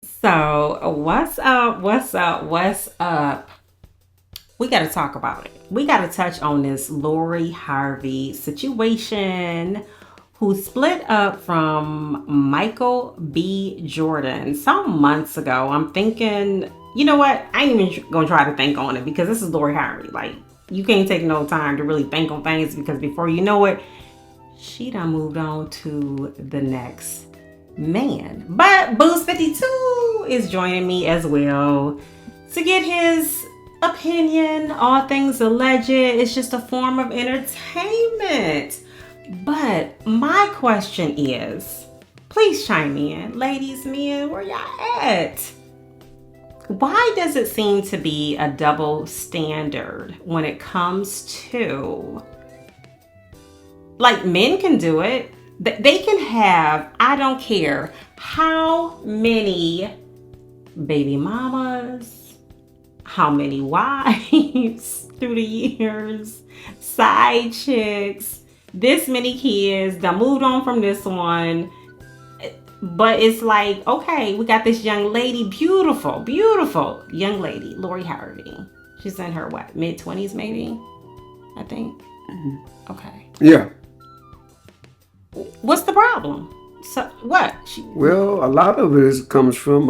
So, what's up? What's up? What's up? We got to talk about it. We got to touch on this Lori Harvey situation who split up from Michael B. Jordan some months ago. I'm thinking, you know what? I ain't even going to try to think on it because this is Lori Harvey. Like, you can't take no time to really think on things because before you know it, she done moved on to the next man. But Boost 52 is joining me as well to get his opinion. All things alleged. It's just a form of entertainment. But my question is, please chime in. Ladies, men, where y'all at? Why does it seem to be a double standard when it comes to, like, men can do it? They can have, I don't care how many baby mamas, how many wives through the years, side chicks, this many kids that moved on from this one. But it's like, okay, we got this young lady, beautiful, beautiful young lady, Lori Harvey. She's in her what, mid-20s maybe, I think. Okay. Yeah. What's the problem? So what? Well, a lot of it comes from.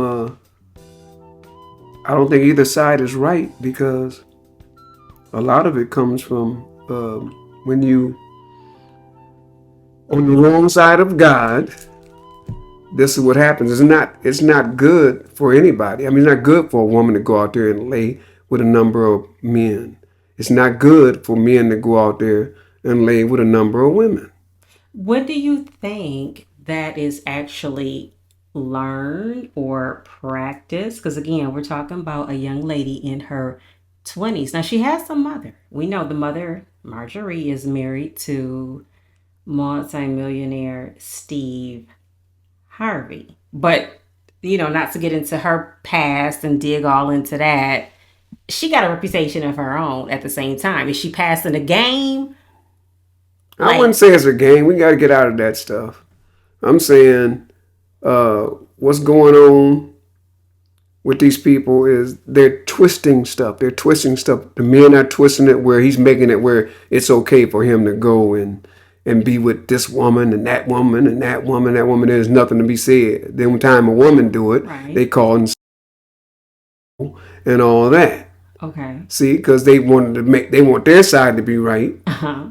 I don't think either side is right because a lot of it comes from when you on the wrong side of God. This is what happens. It's not good for anybody. I mean, it's not good for a woman to go out there and lay with a number of men. It's not good for men to go out there and lay with a number of women. What do you think that is actually learned or practiced? Because again, we're talking about a young lady in her 20s. Now, she has a mother. We know the mother, Marjorie, is married to multimillionaire Steve Harvey. But, not to get into her past and dig all into that, she got a reputation of her own at the same time. Is she passing the game? I wouldn't say it's a game. We got to get out of that stuff. I'm saying what's going on with these people is they're twisting stuff. They're twisting stuff. The men are twisting it where he's making it where it's okay for him to go and be with this woman and that woman and that woman, that woman. There's nothing to be said. Then when time a woman do it, Right. they call and all that. Okay. See, because they want their side to be right,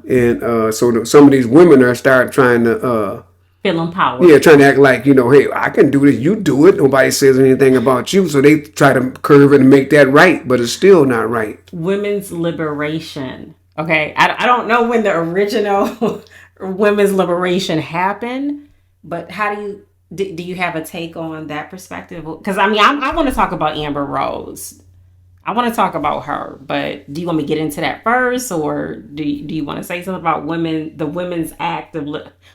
and so some of these women are start trying to feel empowered. Yeah, trying to act like hey, I can do this, you do it. Nobody says anything about you, so they try to curve it and make that right, but it's still not right. Women's liberation. Okay, I don't know when the original women's liberation happened, but how do you have a take on that perspective? Because I want to talk about Amber Rose. I want to talk about her, but do you want me to get into that first, or do you want to say something about the women's act of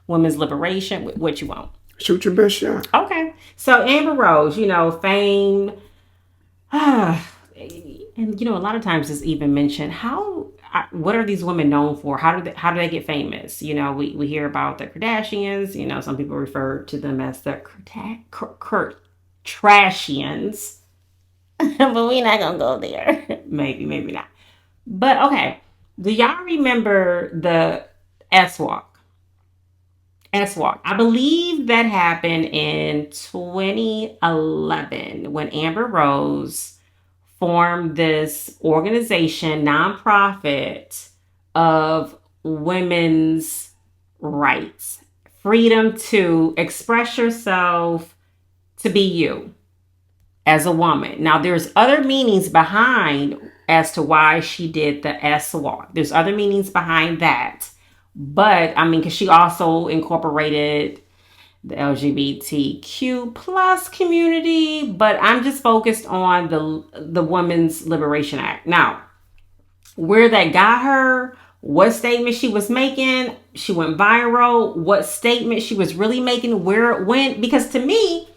women's liberation? What you want? Shoot your best shot. Okay, so Amber Rose, fame, and a lot of times it's even mentioned what are these women known for? How do they get famous? We hear about the Kardashians. Some people refer to them as the Trashians. But we're not gonna go there. Maybe not. But okay, do y'all remember the S Walk? S Walk. I believe that happened in 2011 when Amber Rose formed this organization, nonprofit, of women's rights, freedom to express yourself, to be you as a woman. Now, there's other meanings behind as to why she did the S Walk. There's other meanings behind that. But, because she also incorporated the LGBTQ plus community, but I'm just focused on the Women's Liberation Act. Now, where that got her, what statement she was making, she went viral, what statement she was really making, where it went, because to me,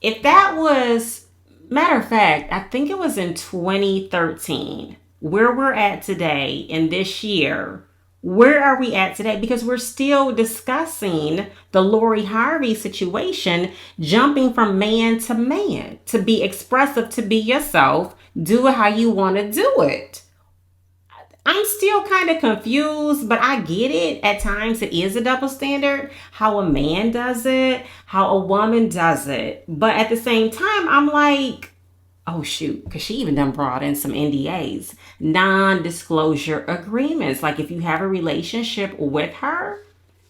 if that was, matter of fact, I think it was in 2013, where we're at today in this year, Where are we at today? Because we're still discussing the Lori Harvey situation, jumping from man to man, to be expressive, to be yourself, do it how you want to do it. I'm still kind of confused, but I get it. At times it is a double standard, how a man does it, how a woman does it. But at the same time, I'm like, oh shoot, because she even done brought in some NDAs, non-disclosure agreements. Like if you have a relationship with her,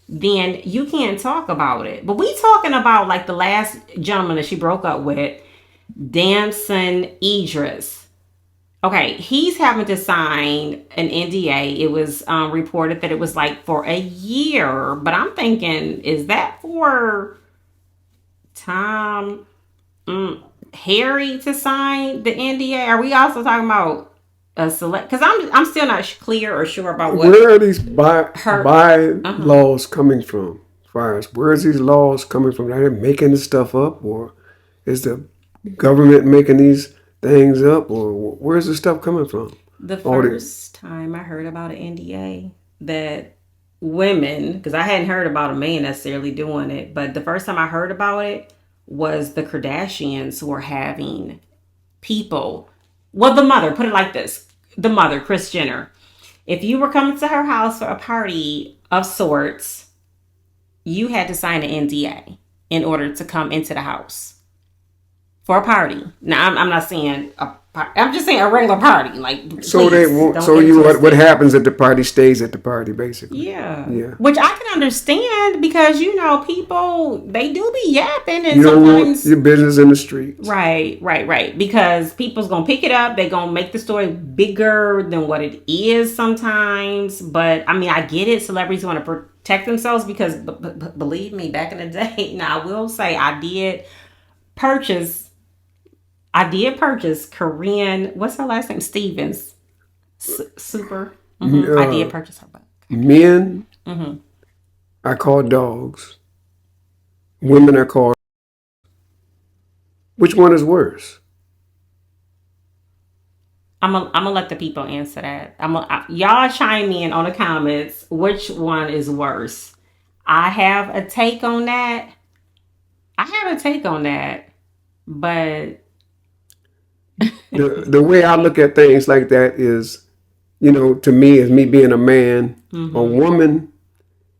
then you can't talk about it. But we talking about like the last gentleman that she broke up with, Damson Idris. Okay, he's having to sign an NDA. It was reported that it was like for a year, but I'm thinking, is that for Tom Harry to sign the NDA? Are we also talking about a select? Because I'm still not clear or sure about what. Where are these laws coming from? As far as where is these laws coming from? Are they making this stuff up, or is the government making these things up, or where's this stuff coming from? The first time I heard about an NDA that women, because I hadn't heard about a man necessarily doing it, but the first time I heard about it was the Kardashians were having people. Well, the mother, put it like this. The mother, Kris Jenner. If you were coming to her house for a party of sorts, you had to sign an NDA in order to come into the house. For a party. Now, I'm not saying I'm just saying a regular party. Like, so they won't. So what happens at the party stays at the party, basically. Yeah. Which I can understand because people they do be yapping and you don't sometimes want your business in the streets. Right. Because people's gonna pick it up. They're gonna make the story bigger than what it is sometimes. But I mean, I get it. Celebrities want to protect themselves because believe me, back in the day. Now I will say I did purchase Korean, what's her last name? Stevens. Super. Mm-hmm. I did purchase her book. Men are called dogs. Women are called. Which one is worse? I'm gonna let the people answer that. Y'all chime in on the comments. Which one is worse? I have a take on that. But the way I look at things like that is, to me, as me being a man, a woman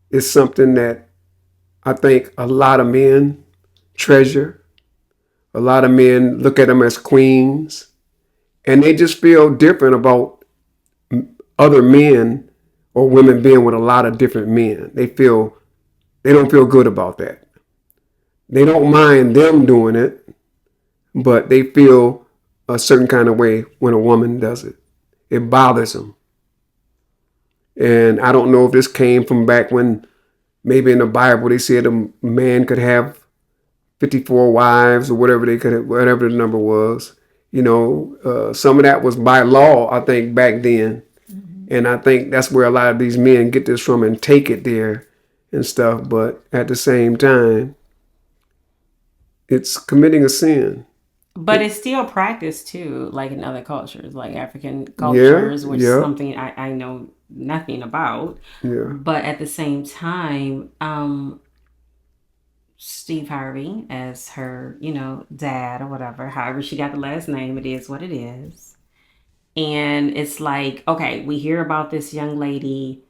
is something that I think a lot of men treasure. A lot of men look at them as queens, and they just feel different about other men or women being with a lot of different men. They don't feel good about that. They don't mind them doing it, but they feel a certain kind of way when a woman does it. It bothers them. And I don't know if this came from back when maybe in the Bible they said a man could have 54 wives or whatever whatever the number was. Some of that was by law, I think, back then. And I think that's where a lot of these men get this from and take it there and stuff. But at the same time, it's committing a sin. But it's still practiced too, like in other cultures, like African cultures, which is something I know nothing about. Yeah. But at the same time, Steve Harvey, as her, dad or whatever, however she got the last name, it is what it is. And it's like, okay, we hear about this young lady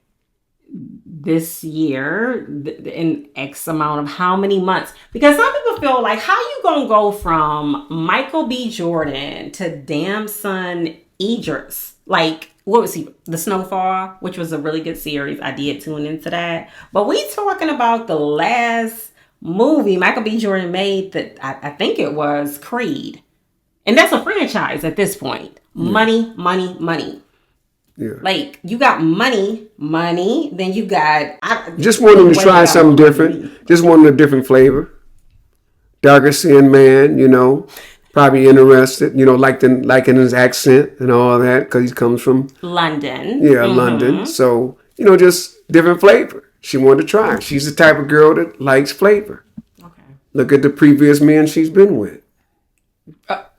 this year in X amount of how many months, because some people feel like, how you gonna go from Michael B. Jordan to Damson Idris? Like, what was he? The Snowfall, which was a really good series. I did tune into that. But we talking about the last movie Michael B. Jordan made that I think it was Creed. And that's a franchise at this point. Money. Yeah. Like, you got money, then you got... Just wanting to try something different. Just wanting a different flavor. Darker skinned man, probably interested, liking his accent and all that, because he comes from... London. Yeah, London. So, just different flavor. She wanted to try. She's the type of girl that likes flavor. Okay. Look at the previous men she's been with.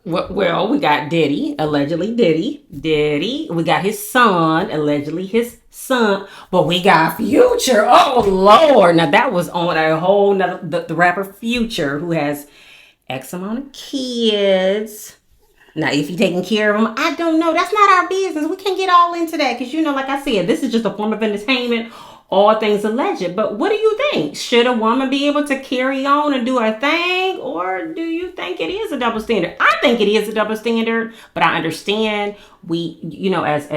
Well, we got Diddy, allegedly Diddy. We got his son, allegedly his son. But we got Future. Oh Lord! Now that was on a whole nother. The rapper Future, who has X amount of kids. Now, if he taking care of them, I don't know. That's not our business. We can't get all into that because, like I said, this is just a form of entertainment. All things alleged. But what do you think? Should a woman be able to carry on and do her thing? Or do you think it is a double standard? I think it is a double standard, but I understand we, as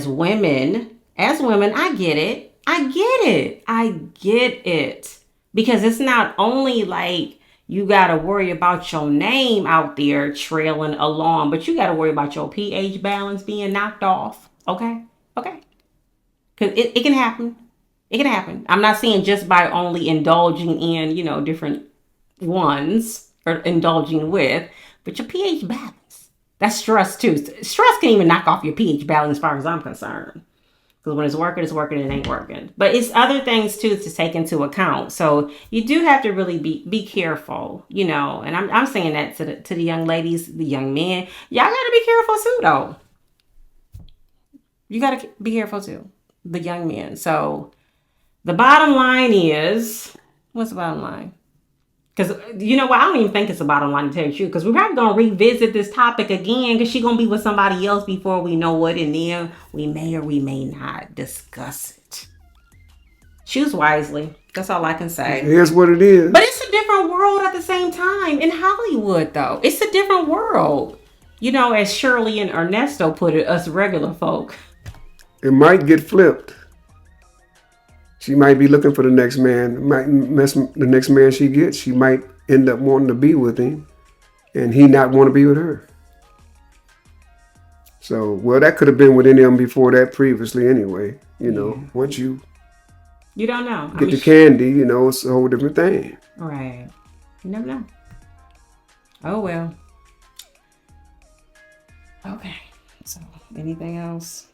women, I get it. I get it. Because it's not only like you got to worry about your name out there trailing along, but you got to worry about your pH balance being knocked off. Okay? Okay. Because it can happen. It can happen. I'm not saying just by only indulging in, different ones or indulging with, but your pH balance. That's stress too. Stress can even knock off your pH balance as far as I'm concerned. Because when it's working, it ain't working. But it's other things too to take into account. So you do have to really be careful, and I'm saying that to the young ladies, the young men. Y'all gotta be careful too though. You gotta be careful too. The young men. So the bottom line is, what's the bottom line? Because you know what? I don't even think it's the bottom line to tell you the truth. Because we're probably going to revisit this topic again because she's going to be with somebody else before we know it. And then we may or we may not discuss it. Choose wisely. That's all I can say. Here's what it is. But it's a different world at the same time. In Hollywood, though. It's a different world. As Shirley and Ernesto put it, us regular folk. It might get flipped. She might be looking for the next man. The next man she gets, she might end up wanting to be with him, and he not want to be with her. So, that could have been with any of them before that previously anyway. Once you don't know. Get the candy, it's a whole different thing. Right. You never know. Oh, well. Okay. So, anything else?